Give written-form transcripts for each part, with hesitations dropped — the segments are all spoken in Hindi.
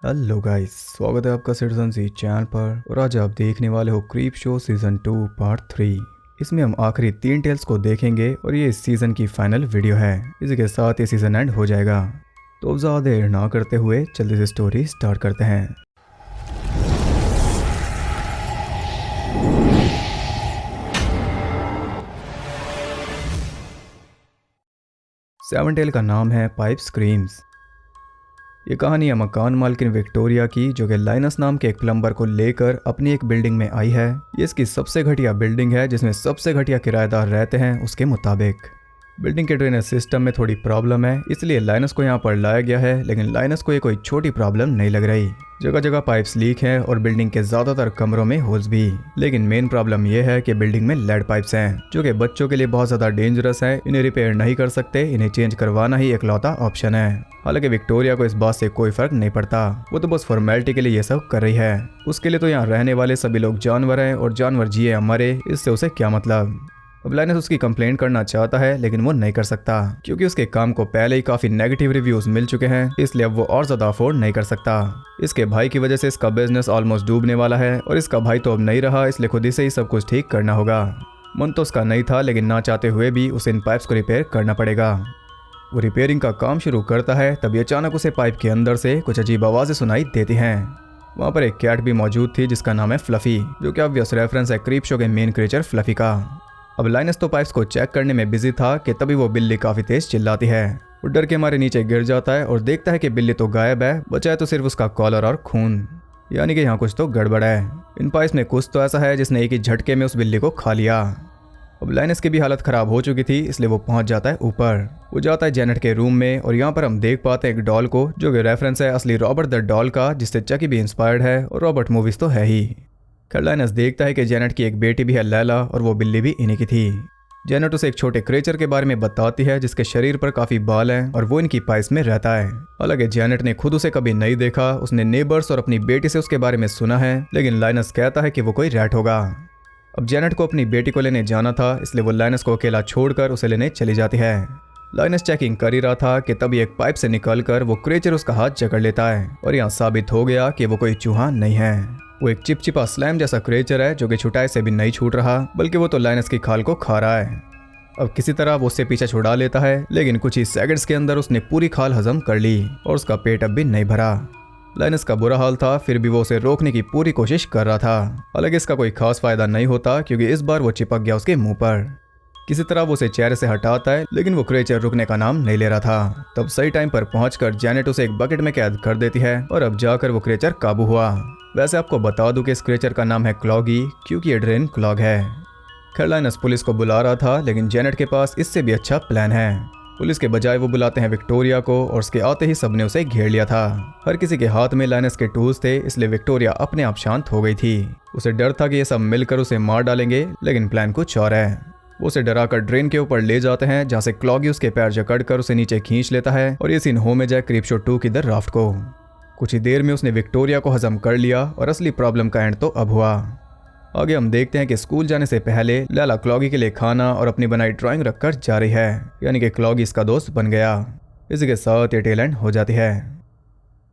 हेलो गाइस, स्वागत है आपका सिटीजन सी चैनल पर। और आज आप देखने वाले हो क्रीप शो सीजन 2 पार्ट 3। इसमें हम आखिरी 3 टेल्स को देखेंगे और ये इस सीजन की फाइनल वीडियो है। इसी के साथ ये सीजन एंड हो जाएगा। तो अब ज़्यादा देर ना करते हुए जल्दी से स्टोरी स्टार्ट करते हैं। सेवन टेल का नाम है पाइप स्क्रीम्स। ये कहानी है मकान मालकिन विक्टोरिया की, जो कि लाइनस नाम के एक प्लम्बर को लेकर अपनी एक बिल्डिंग में आई है। ये इसकी सबसे घटिया बिल्डिंग है जिसमें सबसे घटिया किराएदार रहते हैं उसके मुताबिक। बिल्डिंग के ड्रेनेज सिस्टम में थोड़ी प्रॉब्लम है, इसलिए लाइनस को यहाँ पर लाया गया है। लेकिन लाइनस को ये कोई छोटी प्रॉब्लम नहीं लग रही। जगह जगह पाइप्स लीक हैं और बिल्डिंग के ज्यादातर कमरों में होल्स भी। लेकिन मेन प्रॉब्लम यह है कि बिल्डिंग में लेड पाइप्स हैं, जो कि बच्चों के लिए बहुत ज्यादा डेंजरस है। इन्हें रिपेयर नहीं कर सकते, इन्हें चेंज करवाना ही इकलौता ऑप्शन है। हालांकि विक्टोरिया को इस बात से कोई फर्क नहीं पड़ता, वो तो बस फॉर्मेलिटी के लिए ये सब कर रही है। उसके लिए तो यहाँ रहने वाले सभी लोग जानवर हैं, और जानवर जिए या मरे इससे उसे क्या मतलब। अब लाइनस उसकी कंप्लेंट करना चाहता है, लेकिन वो नहीं कर सकता क्योंकि उसके काम को पहले ही काफी नेगेटिव रिव्यूज मिल चुके हैं। इसलिए अब वो और ज्यादा अफोर्ड नहीं कर सकता। इसके भाई की वजह से इसका बिजनेस ऑलमोस्ट डूबने वाला है, और इसका भाई तो अब नहीं रहा, इसलिए खुद ही से ही सब कुछ ठीक करना होगा। मन तो उसका नहीं था, लेकिन ना चाहते हुए भी उसे इन पाइप्स को रिपेयर करना पड़ेगा। वो रिपेयरिंग का काम शुरू करता है, तभी अचानक उसे पाइप के अंदर से कुछ अजीब आवाजें सुनाई देती हैं। वहाँ पर एक कैट भी मौजूद थी जिसका नाम है फ्लफी, जो कि ऑब्वियस रेफरेंस है क्रीप शो के मेन क्रिएचर फ्लफी का। अब लाइनस तो पाइप्स को चेक करने में बिजी था कि तभी वो बिल्ली काफी तेज चिल्लाती है। वो डर के मारे नीचे गिर जाता है और देखता है कि बिल्ली तो गायब है, बचा है तो सिर्फ उसका कॉलर और खून। यानी कि यहाँ कुछ तो गड़बड़ है। इन पाइप्स में कुछ तो ऐसा है जिसने एक ही झटके में उस बिल्ली को खा लिया। अब लाइनस की भी हालत खराब हो चुकी थी, इसलिए वो पहुंच जाता है ऊपर। वो जाता है जेनेट के रूम में, और यहाँ पर हम देख पाते हैं एक डॉल को, जो कि रेफरेंस है असली रॉबर्ट द डॉल का, जिससे चकी भी इंस्पायर्ड है, और रॉबर्ट मूवीज तो है ही। खैर लाइनस देखता है कि जेनेट की एक बेटी भी है लैला, और वो बिल्ली भी इन्हीं की थी। जेनेट उसे एक छोटे क्रिएचर के बारे में बताती है जिसके शरीर पर काफी बाल हैं, और वो इनकी पाइप्स में रहता है। हालांकि जेनेट ने खुद उसे कभी नहीं देखा, उसने नेबर्स और अपनी बेटी से उसके बारे में सुना है। लेकिन लाइनस कहता है कि वो कोई रैट होगा। अब जेनेट को अपनी बेटी को लेने जाना था, इसलिए वो लाइनस को अकेला छोड़कर उसे लेने चली जाती है। लाइनस चेकिंग कर ही रहा था कि तभी एक पाइप से निकलकर वो क्रिएचर उसका हाथ जकड़ लेता है, और यहाँ साबित हो गया कि वो कोई चूहा नहीं है। वो एक चिपचिपा स्लैम जैसा क्रिएचर है, जो कि छुटाई से भी नहीं छूट रहा, बल्कि वो तो लाइनस की खाल को खा रहा है। अब किसी तरह वो उससे पीछे छुड़ा लेता है, लेकिन कुछ ही सेकंड्स के अंदर उसने पूरी खाल हजम कर ली, और उसका पेट अब भी नहीं भरा। लाइनस का बुरा हाल था, फिर भी वो उसे रोकने की पूरी कोशिश कर रहा था। हालांकि इसका कोई खास फायदा नहीं होता, क्योंकि इस बार वो चिपक गया उसके मुंह पर। किसी तरह वो उसे चेहरे से हटाता है, लेकिन वो क्रिएचर रुकने का नाम नहीं ले रहा था। तब सही टाइम पर पहुंचकर जेनेट उसे एक बकेट में कैद कर देती है, और अब जाकर वो क्रिएचर काबू हुआ। वैसे आपको बता दूं कि इस क्रिएचर का नाम है क्लॉगी, क्योंकि ये ड्रेन क्लॉग है। खैर लाइनस पुलिस को बुला रहा था, लेकिन जेनेट के पास इससे भी अच्छा प्लान है। पुलिस के बजाय वो बुलाते हैं विक्टोरिया को, और उसके आते ही सबने उसे घेर लिया था। हर किसी के हाथ में लाइनस के टूल्स थे, इसलिए विक्टोरिया अपने आप शांत हो गई थी। उसे डर था कि ये सब मिलकर उसे मार डालेंगे, लेकिन प्लान कुछ और है। वो उसे डराकर ड्रेन के ऊपर ले जाते हैं, जहाँ से क्लॉगी उसके पैर जकड़कर उसे नीचे खींच लेता है, और ये सीन हो में जाए क्रीप शो 2 की द राफ्ट को। कुछ ही देर में उसने विक्टोरिया को हजम कर लिया, और असली प्रॉब्लम का एंड तो अब हुआ। आगे हम देखते हैं कि स्कूल जाने से पहले लैला क्लॉगी के लिए खाना और अपनी बनाई ड्राइंग रखकर जा रही है, यानी कि क्लॉगी इसका दोस्त बन गया। इसी के साथ ये टेल एंड हो जाती है।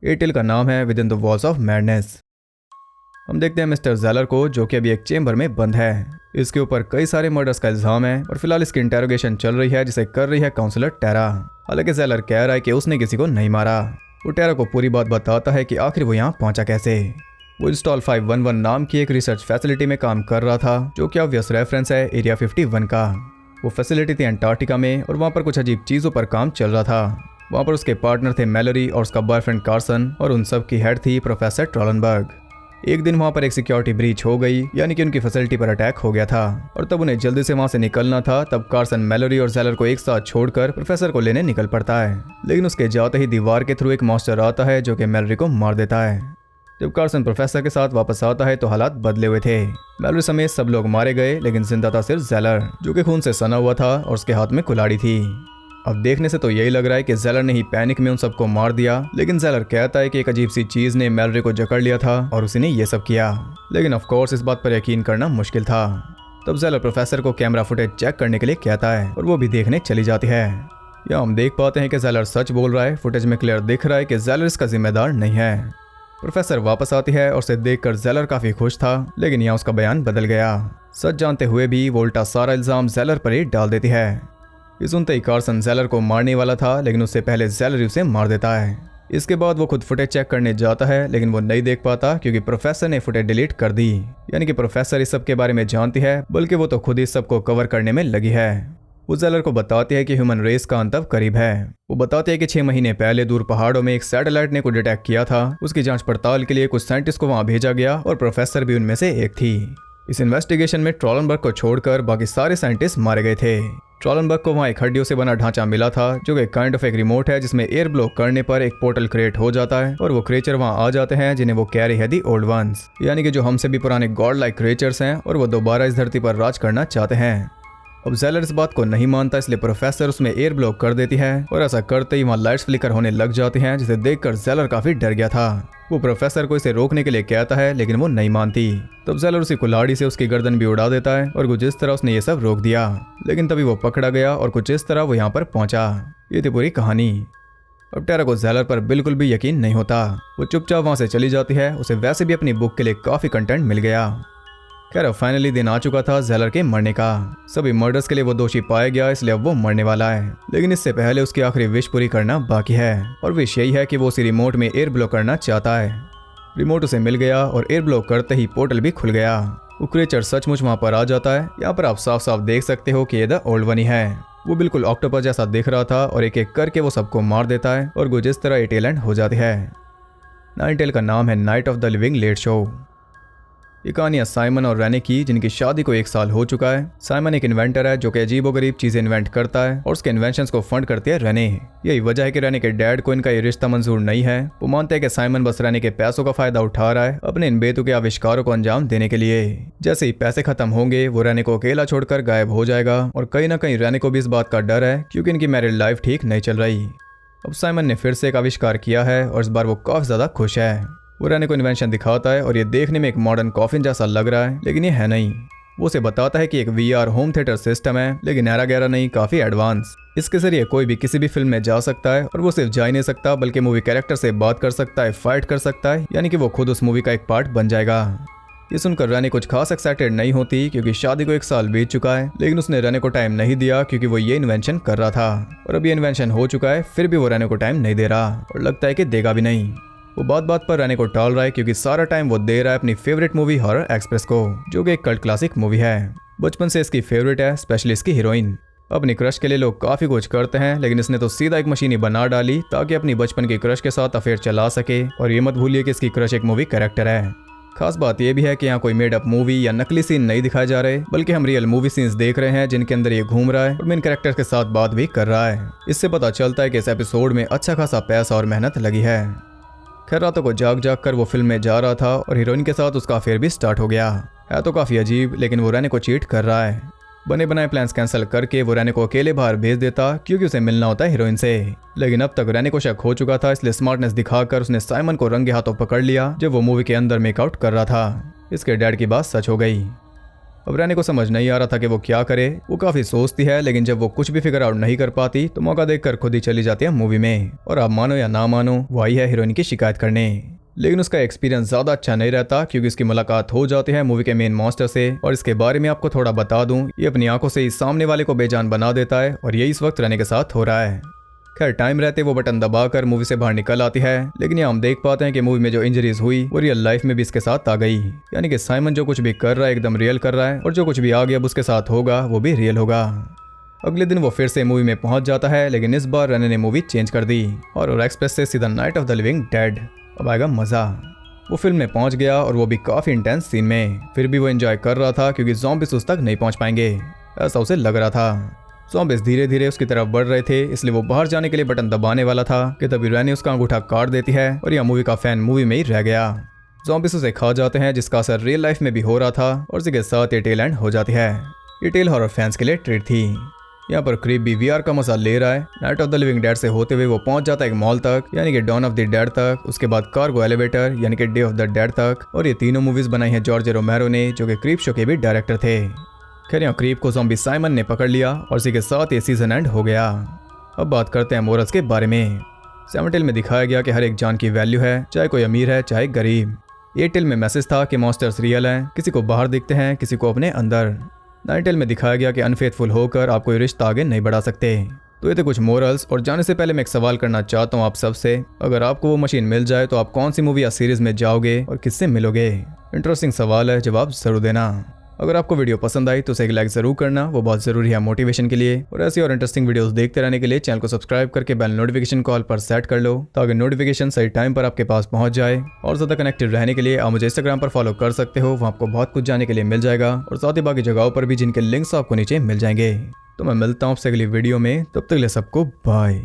ये टेल का नाम है with in the walls of madness. हम देखते हैं मिस्टर जेलर को, जो कि अभी एक चेंबर में बंद है। इसके ऊपर कई सारे मर्डर्स का इल्जाम है, और फिलहाल इसकी इंटेरोगेशन चल रही है, जिसे कर रही है काउंसलर टेरा। हालांकि जेलर कह रहा है कि उसने किसी को नहीं मारा। वो टेरा को पूरी बात बताता है कि आखिर वो यहाँ पहुंचा कैसे। वो इंस्टॉल 511 नाम की एक रिसर्च फैसिलिटी में काम कर रहा था, जो कि ऑब्वियस रेफरेंस है एरिया 51 का। वो फैसिलिटी थी अंटार्कटिका में, और वहाँ पर कुछ अजीब चीज़ों पर काम चल रहा था। वहाँ पर उसके पार्टनर थे मैलोरी और उसका बॉयफ्रेंड कार्सन, और उन सब की हेड थी प्रोफेसर ट्रॉलनबर्ग। एक दिन वहाँ पर एक सिक्योरिटी ब्रीच हो गई, यानी कि उनकी फैसिलिटी पर अटैक हो गया था, और तब उन्हें जल्दी से वहाँ से निकलना था। तब कार्सन मैलोरी और जेलर को एक साथ छोड़कर प्रोफेसर को लेने निकल पड़ता है, लेकिन उसके जाते ही दीवार के थ्रू एक मॉन्स्टर आता है, जो कि मैलोरी को मार देता है। जब कार्सन प्रोफेसर के साथ वापस आता है तो हालात बदले हुए थे। मैलोरी समेत सब लोग मारे गए, लेकिन जिंदा था सिर्फ जेलर, जो कि खून से सना हुआ था, और उसके हाथ में कुल्हाड़ी थी। अब देखने से तो यही लग रहा है कि जेलर ने ही पैनिक में उन सबको मार दिया, लेकिन जेलर कहता है कि एक अजीब सी चीज ने मैलोरी को जकड़ लिया था, और उसी ने ये सब किया। लेकिन ऑफ कोर्स इस बात पर यकीन करना मुश्किल था। तब जेलर प्रोफेसर को कैमरा फुटेज चेक करने के लिए कहता है, और वो भी देखने चली जाती है। यहाँ हम देख पाते हैं कि जेलर सच बोल रहा है। फुटेज में क्लियर दिख रहा है कि जेलर इसका जिम्मेदार नहीं है। प्रोफेसर वापस आती है और उसे देखकर जेलर काफी खुश था, लेकिन यहाँ उसका बयान बदल गया। सच जानते हुए भी वो उल्टा सारा इल्जाम जेलर पर ही डाल देती है। ये सुनते ही कार्सन जेलर को मारने वाला था, लेकिन उससे पहले जेलर ही उसे मार देता है। इसके बाद वो खुद फुटेज चेक करने जाता है, लेकिन वो नहीं देख पाता क्योंकि प्रोफेसर ने फुटेज डिलीट कर दी। यानी कि प्रोफेसर इस सब के बारे में जानती है, बल्कि वो तो खुद इस सब को कवर करने में लगी है। वो जेलर को बताती है कि ह्यूमन रेस का अंत अब करीब है। वो बताती है कि 6 महीने पहले दूर पहाड़ों में एक सैटेलाइट ने कुछ डिटेक्ट किया था। उसकी जांच पड़ताल के लिए कुछ साइंटिस्ट को वहां भेजा गया और प्रोफेसर भी उनमें से एक थी। इस इन्वेस्टिगेशन में ट्रॉलनबर्ग को छोड़कर बाकी सारे साइंटिस्ट मारे गए थे। ट्रॉलनबर्ग को वहां एक हड्डियों से बना ढांचा मिला था, जो कि काइंड ऑफ एक रिमोट है जिसमें एयर ब्लो करने पर एक पोर्टल क्रिएट हो जाता है और वो क्रिएचर वहां आ जाते हैं जिन्हें वो कैरी है दी ओल्ड वंस, यानी कि जो हमसे भी पुराने गॉड लाइक क्रिएचर्स हैं और वो दोबारा इस धरती पर राज करना चाहते हैं। अब जेलर इस बात को नहीं मानता, इसलिए प्रोफेसर उसमें एयर ब्लॉक कर देती है और ऐसा करते ही वहाँ लाइट्स फ्लिकर होने लग जाती हैं, जिसे देखकर जेलर काफी डर गया था। वो प्रोफेसर को इसे रोकने के लिए कहता है, लेकिन वो नहीं मानती। तब जेलर उसी कुल्हाड़ी से उसकी गर्दन भी उड़ा देता है और कुछ इस तरह उसने ये सब रोक दिया। लेकिन तभी वो पकड़ा गया और कुछ इस तरह वो यहाँ पर पहुंचा। ये थी पूरी कहानी। अब टेरा को जेलर पर बिल्कुल भी यकीन नहीं होता। वो चुपचाप वहां से चली जाती है। उसे वैसे भी अपनी बुक के लिए काफी कंटेंट मिल गया। खैर अब फाइनली दिन आ चुका था जेलर के मरने का। सभी मर्डर्स के लिए वो दोषी पाया गया, इसलिए अब वो मरने वाला है। लेकिन इससे पहले उसकी आखिरी विश पूरी करना बाकी है, और विश यही है कि वो उसी रिमोट में एयर ब्लो करना चाहता है। रिमोट उसे मिल गया और एयर ब्लो करते ही पोर्टल भी खुल गया। वो क्रिएचर सचमुच वहां पर आ जाता है। यहाँ पर आप साफ साफ देख सकते हो कि ये द ओल्ड वन ही है। वो बिल्कुल ऑक्टोपस जैसा दिख रहा था और एक एक करके वो सबको मार देता है और कुछ इस तरह ये टेल एंड हो जाती है। नाइनटेल का नाम है night of the living late show. ये कहानियां साइमन और रेने की, जिनकी शादी को 1 साल हो चुका है। साइमन एक इन्वेंटर है जो कि अजीबोगरीब चीजें इन्वेंट करता है और उसके इन्वेंशंस को फंड करती है रेने। यही वजह है कि रेने के डैड को इनका ये रिश्ता मंजूर नहीं है। वो मानते हैं कि साइमन बस रेने के पैसों का फायदा उठा रहा है अपने इन बेतुके आविष्कारों को अंजाम देने के लिए। जैसे ही पैसे खत्म होंगे वो रेने को अकेला छोड़कर गायब हो जाएगा, और कहीं ना कहीं रेने को भी इस बात का डर है क्योंकि इनकी मैरिड लाइफ ठीक नहीं चल रही। अब साइमन ने फिर से एक आविष्कार किया है और इस बार वो काफी ज्यादा खुश है। वो रेने को इन्वेंशन दिखाता है और ये देखने में एक मॉडर्न कॉफिन जैसा लग रहा है, लेकिन ये है नहीं। वो उसे बताता है कि एक VR होम थिएटर सिस्टम है, लेकिन ऐरा गैरा नहीं, काफी एडवांस। इसके जरिए कोई भी किसी भी फिल्म में जा सकता है, और वो सिर्फ जा ही नहीं सकता बल्कि मूवी कैरेक्टर से बात कर सकता है, फाइट कर सकता है, यानी कि वो खुद उस मूवी का एक पार्ट बन जाएगा। ये सुनकर रेने कुछ खास एक्साइटेड नहीं होती क्योंकि शादी को 1 साल बीत चुका है, लेकिन उसने रेने को टाइम नहीं दिया क्योंकि वो ये इन्वेंशन कर रहा था। और अब ये इन्वेंशन हो चुका है, फिर भी वो रेने को टाइम नहीं दे रहा और लगता है कि देगा भी नहीं। वो बात बात पर रेने को टाल रहा है क्योंकि सारा टाइम वो दे रहा है अपनी फेवरेट मूवी हॉरर एक्सप्रेस को, जो कि एक कल्ट क्लासिक मूवी है। बचपन से इसकी फेवरेट है, स्पेशली इसकी हीरोइन। अपनी क्रश के लिए लोग काफी कुछ करते हैं, लेकिन इसने तो सीधा एक मशीन ही बना डाली ताकि अपनी बचपन की क्रश के साथ अफेयर चला सके। और ये मत भूलिए कि इसकी क्रश एक मूवी कैरेक्टर है। खास बात यह भी है कि यहाँ कोई मेड अप मूवी या नकली सीन नहीं दिखाए जा रहे, बल्कि हम रियल मूवी सीन्स देख रहे हैं जिनके अंदर ये घूम रहा है और मेन कैरेक्टर के साथ बात भी कर रहा है। इससे पता चलता है कि इस एपिसोड में अच्छा खासा पैसा और मेहनत लगी है। खैर रातों को जाग जाग कर वो फिल्म में जा रहा था और हीरोइन के साथ उसका अफेयर भी स्टार्ट हो गया। है तो काफी अजीब, लेकिन वो रेने को चीट कर रहा है। बने बनाए प्लान्स कैंसिल करके वो रेने को अकेले बाहर भेज देता क्योंकि उसे मिलना होता है हीरोइन से। लेकिन अब तक रेने को शक हो चुका था, इसलिए स्मार्टनेस दिखाकर उसने साइमन को रंगे हाथों पकड़ लिया जब वो मूवी के अंदर मेकआउट कर रहा था। इसके डैड की बात सच हो गई। अब रेने को समझ नहीं आ रहा था कि वो क्या करे। वो काफी सोचती है, लेकिन जब वो कुछ भी फिगर आउट नहीं कर पाती तो मौका देखकर खुद ही चली जाती है मूवी में। और आप मानो या ना मानो, वो आई है हीरोइन की शिकायत करने। लेकिन उसका एक्सपीरियंस ज्यादा अच्छा नहीं रहता क्योंकि उसकी मुलाकात हो जाती है मूवी के मेन मास्टर से। और इसके बारे में आपको थोड़ा बता दूं, ये अपनी आंखों से ही सामने वाले को बेजान बना देता है और यही इस वक्त रेने के साथ हो रहा है। खैर टाइम रहते वो बटन दबाकर मूवी से बाहर निकल आती है, लेकिन यहाँ हम देख पाते हैं कि मूवी में जो इंजरीज हुई वो रियल लाइफ में भी इसके साथ आ गई। यानी कि साइमन जो कुछ भी कर रहा है एकदम रियल कर रहा है, और जो कुछ भी आगे अब उसके साथ होगा वो भी रियल होगा। अगले दिन वो फिर से मूवी में पहुंच जाता है, लेकिन इस बार रेने ने मूवी चेंज कर दी और एक्सप्रेस से सीधा night of the living dead. अब आएगा मजा। वो फिल्म में पहुंच गया और वो भी काफी इंटेंस सीन में। फिर भी वो एंजॉय कर रहा था क्योंकि ज़ॉम्बिस उस तक नहीं पहुंच पाएंगे, ऐसा उसे लग रहा था। ज़ॉम्बिस धीरे धीरे उसकी तरफ बढ़ रहे थे, इसलिए वो बाहर जाने के लिए बटन दबाने वाला था कि तभी रेने उसका अंगूठा काट देती है और यह मूवी का फैन मूवी में ही रह गया। ज़ॉम्बिस उसे खा जाते हैं, जिसका असर रियल लाइफ में भी हो रहा था और इसी के साथ ये टेल एंड हो जाती है। ये टेल हॉरर फैंस के लिए ट्रीट थी। यहाँ पर क्रीप भी VR का मजा ले रहा है। Night of the living dead से होते हुए वो पहुंच जाता है एक मॉल तक, यानी कि डॉन ऑफ द डेड तक। उसके बाद कार्गो एलिवेटर यानी कि डे ऑफ द डेड तक। और ये तीनों मूवीज बनाई हैं जॉर्ज रोमेरो ने, जो कि क्रीप शो के भी डायरेक्टर थे। खैर यहाँ क्रीप को ज़ॉम्बी साइमन ने पकड़ लिया और इसी के साथ ये सीजन एंड हो गया। अब बात करते हैं मोरल्स के बारे में। सेवन में दिखाया गया कि हर एक जान की वैल्यू है, चाहे कोई अमीर है चाहे गरीब। 8 में मैसेज था कि मॉन्स्टर्स रियल हैं, किसी को बाहर दिखते हैं, किसी को अपने अंदर। 9 में दिखाया गया कि अनफेथफुल होकर आप कोई रिश्ता आगे नहीं बढ़ा सकते। तो ये थे कुछ मोरल्स। और जाने से पहले मैं एक सवाल करना चाहता हूँ आप सबसे, अगर आपको वो मशीन मिल जाए तो आप कौन सी मूवी या सीरीज में जाओगे और किससे मिलोगे? इंटरेस्टिंग सवाल है, जवाब जरूर देना। अगर आपको वीडियो पसंद आई तो उसे एक लाइक जरूर करना, वो बहुत जरूरी है मोटिवेशन के लिए। और ऐसी और इंटरेस्टिंग वीडियोस देखते रहने के लिए चैनल को सब्सक्राइब करके बेल नोटिफिकेशन कॉल पर सेट कर लो, ताकि नोटिफिकेशन सही टाइम पर आपके पास पहुंच जाए। और ज्यादा कनेक्टेड रहने के लिए आप मुझे इंस्टाग्राम पर फॉलो कर सकते हो, वहाँ आपको बहुत कुछ जानने के लिए मिल जाएगा, और साथ ही बाकी जगहों पर भी जिनके लिंक्स आपको नीचे मिल जाएंगे। तो मैं मिलता हूँ आपसे अगली वीडियो में, तब तक के लिए सबको बाय।